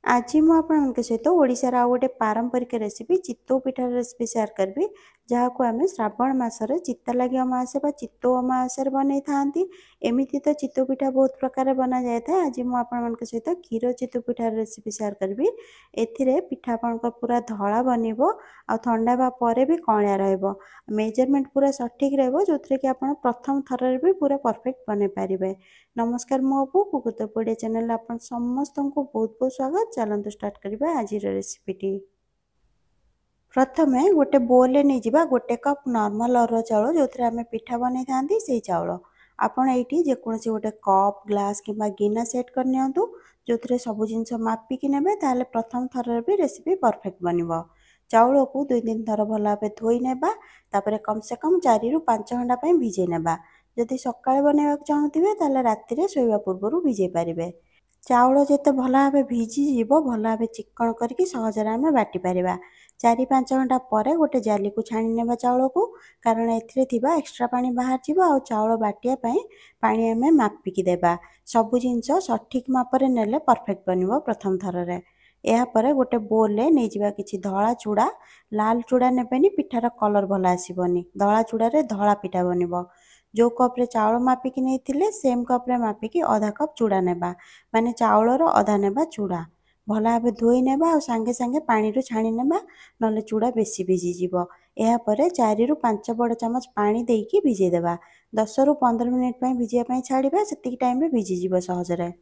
आज मु आपन सहित ओडिशार आउ गोटे पारंपरिक रेसिपी चित्तौ पिठार रेसिपी शेयर करबी जहाँ को आम श्रावण मसरे चित्ता लगी अमावास्या चित्तौ अमावास्या बन था। एमती तो चित्तौ पिठा बहुत प्रकार बना जाए था। आज मु आपन सहित क्षीर चित्तौ पिठार रेसिपी शेयर करबी। एथिरे पिठा आपन पूरा धला बनब आ ठंडा बा भी कणिया रहिबो। मेजरमेंट पूरा सठिक रहिबो जोथरे कि आपन प्रथम थर भी पूरा परफेक्ट बने पारिबे। नमस्कार मो अपू कुकुतपड़िया चैनल आपन समस्त को बहुत बहुत स्वागत। चलतु स्टार्ट करिबा आज रेसिपीटी। प्रथमे गोटे बोल नहीं जावा गोटे कप नॉर्मल अरुआ चाउल जो आम पिठा बन था से चाउल आपड़ ये जेकोसी गोटे कप ग्लास कि गिना सेट करनी जो सब जिन मापिकी ने प्रथम थर भी रेसिपी परफेक्ट बनब। चाउल को 2-3 थर भल भाव धोई नेबा तापर कम से कम 4 ରୁ 5 घंटा भिजे नेबा। जदि सकाळे बनैबा चाहूथिबे ताले रातिरे शोइबा पूर्वरु भिजे पारिबे। चाउल जेते भल भाव भिजी जीवो भल भाव चिक्कण करके सहजरे आमे बाटी पारिबा। 4-5 घंटा परे गोटे जाली को छाणी नेबा चाउल को कारण एथिरे थिबा एक्स्ट्रा पानी बाहर जीवो आ चाउल बाटिया पई पानी आमे मापिकी देबा। सबु जिंस सठिक मापरे नेले परफेक्ट बनिबो प्रथम थररे। या परे गोटे बोल ले नै जिबा किछि धळा चूड़ा लाल चूड़ा नेबेनी पिठार कलर भल आसीबनी। धळा चूड़ा रे धळा पिठा बनिबो। जो कप रे चाउल मापिकी नैथिले सेम कप रे मापिकी आधा कप चूड़ा नेबा माने चाउलर आधा नेबा चूड़ा भल भाव धोई नेबा आ संगे संगे पानी रू छाणी नेबा नले चूड़ा बेसी भिजी जीवो। या परे 4 ରୁ 5 बड़ चामच पानी देकी भिजे देबा। 10 ରୁ 15 मिनिट पई भिजिया पई छाड़ीबा सेतिक टाइम रे भिजी जीवो सहजरे।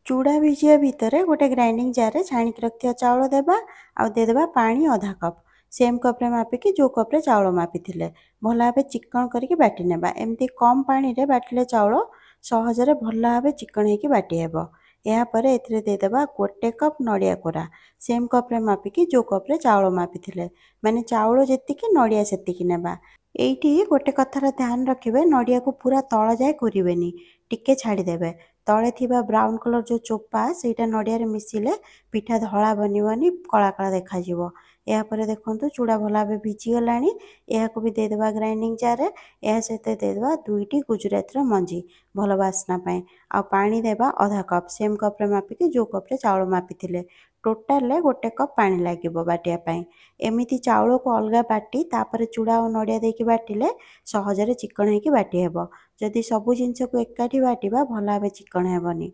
चूड़ा भिजिया भितरे गोटे ग्राइंडिंग जार रे छाणी रखिया चाउल देबा आ दे देबा पानी आधा कप सेम कप रे मापिकी जो कप रे चाउल मापिथिले भल भाव चिक्कण करके बाटी नेबा। एमती कम पानी रे बाटिले चाउल सहजरे भल भाव चिक्कण हेकी बाटी हेबो। या परे एथिरे दे देबा गोटे कप नडिया कोरा सेम कप रे मापिकी जो कप रे चाउल मापिथिले माने चाउल जेतिकी नडिया सेतिकी नेबा। एइठी गोटे कथार ध्यान रखिबे नडिया को पूरा तळ जाय कोरिबेनी टिके छाड़ी देबे। तळे थिबा ब्राउन कलर जो चोपा सेटा नडिया रे मिसिले पिठा धळा बनिबनी कला कला देखा जिवो। या परे देखंतु चूड़ा भला भाव भिजी गलानी या को भी दे देबा ग्राइंडिंग जार रे। या सहित दे देबा 2टी गुजरात रो मंजी भल बासना पई आ पानी देबा आधा कप सेम कप रे मापिकी जो कप रे चाउल मापिथिले टोटाल ले गोटे कप पानी लागिबो बाटिया पई। एमिति चाउल को अलगा बाटी तापर चूड़ा और नडिया देकी बाटिले सहजरे चिक्कण हेकी बाटी हेबो। जदि सबु जिंस को एकाठी बाटिबा भल भाव चिक्कण हेबनी।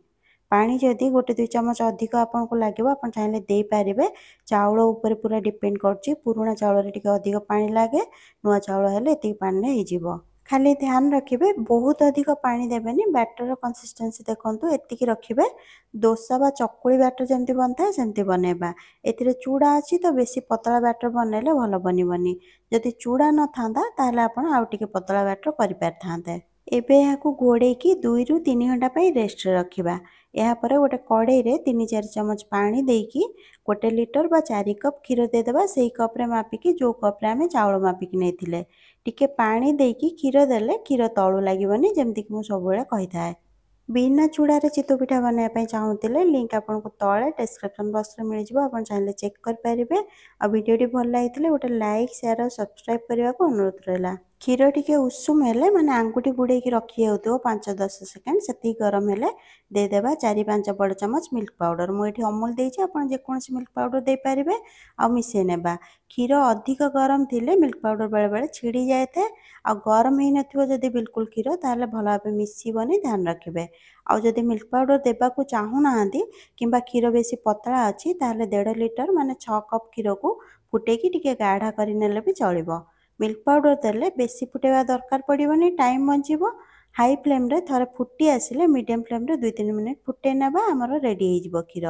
पानी जदि गोटे 2 चमच अधिक आपन को लागिबो आपन चाहिले देई पारिबे। चाउल ऊपर पूरा डिपेंड करछि पुराना चाउल रे टिके अधिक पानी लागे नुआ चाउल हेले एति पानी रे हिजिबो। खाली ध्यान रखिबे बहुत अधिक पानी देबेनी। बैटर कंसिस्टेंसी देखंतु एतिकी रखिबे डोसा बा चकुली बैटर जेमति बनता सेमति बनेबा। एथिरे चूड़ा अछि तो बेसी पतला बैटर बनेले भल बनिबनी। जदि चूड़ा न थांदा ताहले आपन आउ टिके पतला बैटर करि पारथांते। एबे याकू घोड़े की 2 ରୁ 3 घंटा पई रेस्ट रखिबा। या परे गोटे कड़ाई रे 3-4 चमच पानी देकी 1 लीटर बा 4 कप क्षीर दे देबा। सेही कप रे मापिकी जो कप रे आमे चाउल मापिकी नैथिले टिके पानी देकी क्षीर देले क्षीर तळु लागिबनी जेमति कि मु सब बेले कहि थाए। बिना चूड़ा रे चित्तौ पिठा बनाया पई चाहूतिले लिंक आपन को तळे डिस्क्रिप्शन बॉक्स रे मिल जिवो आपन चाहिले चेक कर परिबे। आ वीडियो टी भल लागिथिले गोटे लाइक शेयर और सब्सक्राइब करबा को अनुरोध रहला। क्षीर टिके उषुम हेले माने आंगुठी बुड़े की रखी हेउतो 5-10 सेकंड सेति गरम हेले दे देबा 4-5 बड़ चमच मिल्क पाउडर। मु एठी अमूल देछि आपन जे कोनसी मिल्क पाउडर दे पारिबे आ मिसे नेबा। क्षीर अधिक गरम थिले मिल्क पाउडर बेले बेले छिड़ी जाय थे आ गरम हेइ नथिबो जदि बिल्कुल क्षीर ताले भल भाबे मिसिबनी ध्यान रखिबे। आ जदि मिल्क पाउडर देबा को चाहू नाहंती किंबा क्षीर बेसी पतला अछि ताले 1.5 लीटर माने 6 कप क्षीर को फुटेकी टिके गाढ़ा करि नेले भी चलिबो। मिल्क पाउडर देले बेसी फुटेबा दरकार पड़िबनी टाइम बंचिबो। हाई फ्लेम रे थरे फुटी आसिले मीडियम फ्लेम रे 2-3 मिनिट फुटे नेबा हमर रेडी हे जिवो क्षीर।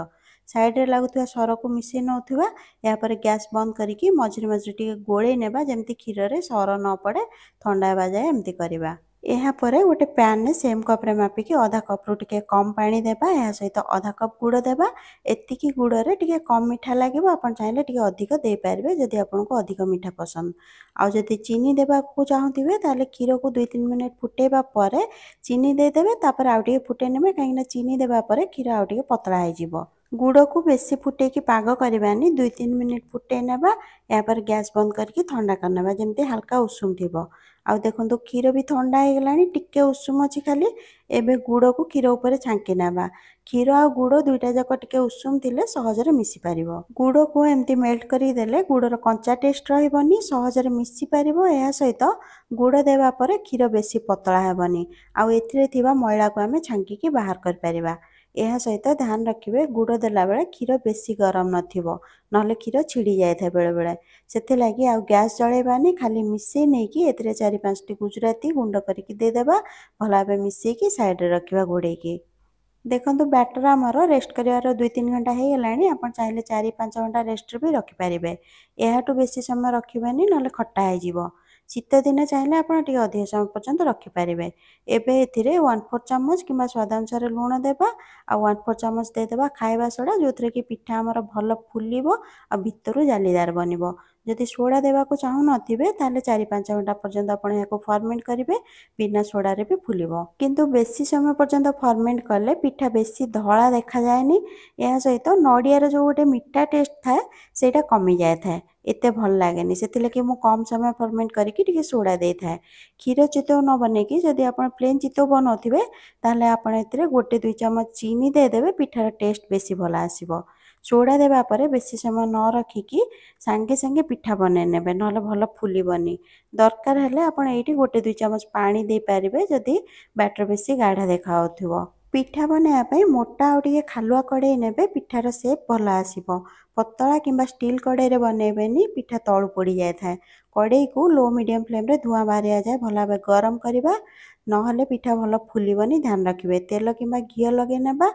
साइड रे लागुथुवा सर को मिसे नउथुवा या पर गैस बंद करिकी मझिरे मझिरे टिके गोळे नेबा जेमति क्षीर रे सर न पड़े ठंडा हेबा जाय एमति करिबा। एहा परे गोटे पैन ने सेम कप रे मापिकी आधा कप रु टिके कम पानी देबा। या सहित आधा कप गुड़ देबा। एतिकी गुड़ रे टिके कम मीठा लागिबो आपन चाहिले टिके अधिक दे पारिबे जदि आपन को अधिक मीठा पसंद। आ जदि चीनी देबा को चाहूतिबे ताले क्षीर को 2-3 मिनिट फुटेबा परे चीनी दे देबे तापर आउ टिके फुटे नेबे काहेकि चीनी देबा परे क्षीर आउ टिके पतला हे जिवो। गुड़ को बेसी फुटे की पाग करबानी 2-3 मिनिट फुटे नेबा। या पर गैस बंद करके ठंडा करनेबा जेमति हल्का उषुम थिबो। ଆଉ ଦେଖନ୍ତୁ କ୍ଷୀର ବି ଥଣ୍ଡା ହେଇଗଲାଣି, ଟିକେ ଉଷୁମ ଅଛି ଖାଲି। ଏବେ ଗୁଡ଼କୁ କ୍ଷୀର ଉପରେ ଛାଙ୍କି ନେବା। କ୍ଷୀର ଆଉ ଗୁଡ଼ ଦୁଇଟା ଯାକ ଟିକେ ଉଷୁମ ଥିଲେ ସହଜରେ ମିଶି ପାରିବ। ଗୁଡ଼କୁ ଏମିତି ମେଲ୍ଟ କରିକି ଦେଲେ ଗୁଡ଼ର କଞ୍ଚା ଟେଷ୍ଟ ରହିବନି, ସହଜରେ ମିଶି ପାରିବ। ଏହା ସହିତ ଗୁଡ଼ ଦେବା ପରେ କ୍ଷୀର ବେଶୀ ପତଳା ହେବନି, ଆଉ ଏଥିରେ ଥିବା ମଇଳାକୁ ଆମେ ଛାଙ୍କିକି ବାହାର କରିପାରିବା। ଏହା ସହିତ ଧ୍ୟାନ ରଖିବେ ଗୁଡ଼ ଦେଲାବେଳେ କ୍ଷୀର ବେଶୀ ଗରମ ନଥିବ, ନହେଲେ କ୍ଷୀର ଛିଡ଼ି ଯାଇଥାଏ ବେଳେବେଳେ। ସେଥିଲାଗି ଆଉ ଗ୍ୟାସ୍ ଜଳେଇବାନି, ଖାଲି ମିଶେଇ ନେଇକି ଏଥିରେ 4-5ଟି ଗୁଜୁରାତି ଗୁଣ୍ଡ କରିକି ଦେଇଦେବା। ଭଲ ଭାବେ ମିଶେଇକି ସାଇଡ଼ରେ ରଖିବା ଘୋଡ଼େଇକି। ଦେଖନ୍ତୁ ବ୍ୟାଟର ଆମର ରେଷ୍ଟ କରିବାର 2-3 ଘଣ୍ଟା ହେଇଗଲାଣି। ଆପଣ ଚାହିଁଲେ 4-5 ଘଣ୍ଟା ରେଷ୍ଟରେ ବି ରଖିପାରିବେ। ଏହାଠୁ ବେଶୀ ସମୟ ରଖିବେନି, ନହେଲେ ଖଟା ହେଇଯିବ। ଶୀତ ଦିନେ ଚାହିଁଲେ ଆପଣ ଟିକେ ଅଧିକ ସମୟ ପର୍ଯ୍ୟନ୍ତ ରଖିପାରିବେ। ଏବେ ଏଥିରେ 1/4 ଚାମଚ କିମ୍ବା ସ୍ୱାଦ ଅନୁସାରେ ଲୁଣ ଦେବା, ଆଉ 1/4 ଚାମଚ ଦେଇଦେବା ଖାଇବା ସୋଡ଼ା, ଯେଉଁଥିରେ କି ପିଠା ଆମର ଭଲ ଫୁଲିବ ଆଉ ଭିତରୁ ଜାଲିଦାର ବନିବ। ଯଦି ସୋଡ଼ା ଦେବାକୁ ଚାହୁଁନଥିବେ ତାହେଲେ 4-5 ଘଣ୍ଟା ପର୍ଯ୍ୟନ୍ତ ଆପଣ ଏହାକୁ ଫର୍ମେଣ୍ଟ କରିବେ, ବିନା ସୋଡ଼ାରେ ବି ଫୁଲିବ। କିନ୍ତୁ ବେଶୀ ସମୟ ପର୍ଯ୍ୟନ୍ତ ଫର୍ମେଣ୍ଟ କଲେ ପିଠା ବେଶୀ ଧଳା ଦେଖାଯାଏନି। ଏହା ସହିତ ନଡ଼ିଆର ଯେଉଁ ଗୋଟେ ମିଠା ଟେଷ୍ଟ ଥାଏ ସେଇଟା କମିଯାଇଥାଏ, ଏତେ ଭଲ ଲାଗେନି। ସେଥିଲାଗି ମୁଁ କମ୍ ସମୟ ଫର୍ମେଣ୍ଟ କରିକି ଟିକେ ସୋଡ଼ା ଦେଇଥାଏ। କ୍ଷୀର ଚିତଉ ନ ବନେଇକି ଯଦି ଆପଣ ପ୍ଲେନ୍ ଚିତଉ ବନାଉଥିବେ ତାହେଲେ ଆପଣ ଏଥିରେ 1-2 ଚାମଚ ଚିନି ଦେଇଦେବେ, ପିଠାର ଟେଷ୍ଟ ବେଶୀ ଭଲ ଆସିବ। ସୋଡ଼ା ଦେବା ପରେ ବେଶୀ ସମୟ ନ ରଖିକି ସାଙ୍ଗେ ସାଙ୍ଗେ ପିଠା ବନେଇ ନେବେ, ନହେଲେ ଭଲ ଫୁଲିବନି। ଦରକାର ହେଲେ ଆପଣ ଏଇଠି 1-2 ଚାମଚ ପାଣି ଦେଇପାରିବେ ଯଦି ବ୍ୟାଟର ବେଶୀ ଗାଢ଼ା ଦେଖାଯାଉଥିବ। ପିଠା ବନେଇବା ପାଇଁ ମୋଟା ଆଉ ଟିକେ ଖାଲୁଆ କଡ଼େଇ ନେବେ, ପିଠାର ସେପ୍ ଭଲ ଆସିବ। ପତଳା କିମ୍ବା ଷ୍ଟିଲ୍ କଡ଼େଇରେ ବନେଇବେନି, ପିଠା ତଳୁ ପୋଡ଼ି ଯାଇଥାଏ। କଡ଼େଇକୁ ଲୋ ମିଡ଼ିୟମ୍ ଫ୍ଲେମ୍ରେ ଧୂଆଁ ବାହାରିବା ଯାଏ ଭଲ ଭାବେ ଗରମ କରିବା, ନହେଲେ ପିଠା ଭଲ ଫୁଲିବନି। ଧ୍ୟାନ ରଖିବେ ତେଲ କିମ୍ବା ଘିଅ ଲଗାଇ ନେବା।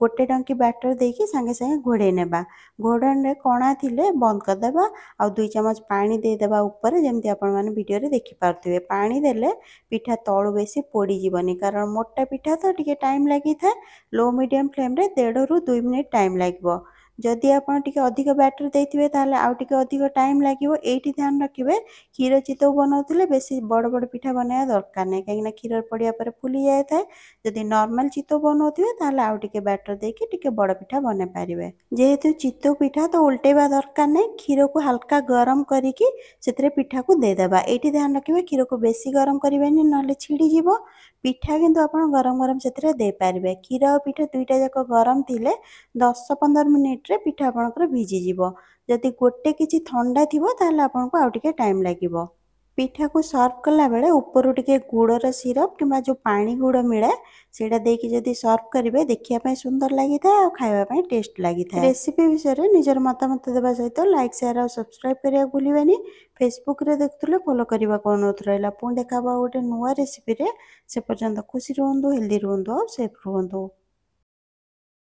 1 ଡଙ୍କି ବ୍ୟାଟର ଦେଇକି ସାଙ୍ଗେ ସାଙ୍ଗେ ଘୋଡ଼େଇ ନେବା। ଘୋଡ଼ଣୀରେ କଣା ଥିଲେ ବନ୍ଦ କରିଦେବା, ଆଉ 2 ଚାମଚ ପାଣି ଦେଇଦେବା ଉପରେ, ଯେମିତି ଆପଣମାନେ ଭିଡ଼ିଓରେ ଦେଖିପାରୁଥିବେ। ପାଣି ଦେଲେ ପିଠା ତଳୁ ବେଶୀ ପୋଡ଼ିଯିବନି, କାରଣ ମୋଟା ପିଠା ତ ଟିକେ ଟାଇମ୍ ଲାଗିଥାଏ। ଲୋ ମିଡ଼ିୟମ୍ ଫ୍ଲେମ୍ରେ 1.5ରୁ 2 ମିନିଟ୍ ଟାଇମ୍ ଲାଗିବ। ଯଦି ଆପଣ ଟିକେ ଅଧିକ ବ୍ୟାଟର ଦେଇଥିବେ ତାହେଲେ ଆଉ ଟିକେ ଅଧିକ ଟାଇମ୍ ଲାଗିବ। ଏଇଠି ଧ୍ୟାନ ରଖିବେ କ୍ଷୀର ଚିତଉ ବନାଉଥିଲେ ବେଶୀ ବଡ଼ ବଡ଼ ପିଠା ବନାଇବା ଦରକାର ନାହିଁ, କାହିଁକିନା କ୍ଷୀର ପଡ଼ିବା ପରେ ଫୁଲି ଯାଇଥାଏ। ଯଦି ନର୍ମାଲ ଚିତଉ ବନାଉଥିବେ ତାହେଲେ ଆଉ ଟିକେ ବ୍ୟାଟର ଦେଇକି ଟିକେ ବଡ଼ ପିଠା ବନେଇ ପାରିବେ। ଯେହେତୁ ଚିତଉ ପିଠା ତ ଓଲଟେଇବା ଦରକାର ନାହିଁ, କ୍ଷୀରକୁ ହାଲକା ଗରମ କରିକି ସେଥିରେ ପିଠାକୁ ଦେଇଦେବା। ଏଇଠି ଧ୍ୟାନ ରଖିବେ କ୍ଷୀରକୁ ବେଶୀ ଗରମ କରିବେନି, ନହେଲେ ଛିଡ଼ିଯିବ। ପିଠା କିନ୍ତୁ ଆପଣ ଗରମ ଗରମ ସେଥିରେ ଦେଇପାରିବେ। କ୍ଷୀର ଆଉ ପିଠା ଦୁଇଟା ଯାକ ଗରମ ଥିଲେ 10-15 ମିନିଟ୍ରେ ପିଠା ଆପଣଙ୍କର ଭିଜିଯିବ। ଯଦି ଗୋଟେ କିଛି ଥଣ୍ଡା ଥିବ ତାହେଲେ ଆପଣଙ୍କୁ ଆଉ ଟିକେ ଟାଇମ୍ ଲାଗିବ। ପିଠାକୁ ସର୍ଭ କଲାବେଳେ ଉପରୁ ଟିକେ ଗୁଡ଼ର ସିରପ କିମ୍ବା ଯେଉଁ ପାଣି ଗୁଡ଼ ମିଳେ ସେଇଟା ଦେଇକି ଯଦି ସର୍ଭ କରିବେ, ଦେଖିବା ପାଇଁ ସୁନ୍ଦର ଲାଗିଥାଏ ଆଉ ଖାଇବା ପାଇଁ ଟେଷ୍ଟ ଲାଗିଥାଏ। ରେସିପି ବିଷୟରେ ନିଜର ମତାମତ ଦେବା ସହିତ ଲାଇକ୍, ସେୟାର ଆଉ ସବସ୍କ୍ରାଇବ୍ କରିବାକୁ ଭୁଲିବେନି। ଫେସବୁକରେ ଦେଖୁଥିଲେ ଫଲୋ କରିବାକୁ ଅନୁରୋଧ ରହିଲା। ପୁଣି ଦେଖା ହବ ଗୋଟେ ନୂଆ ରେସିପିରେ। ସେ ପର୍ଯ୍ୟନ୍ତ ଖୁସି ରୁହନ୍ତୁ, ହେଲ୍ଦି ରୁହନ୍ତୁ ଆଉ ସେଫ୍ ରୁହନ୍ତୁ।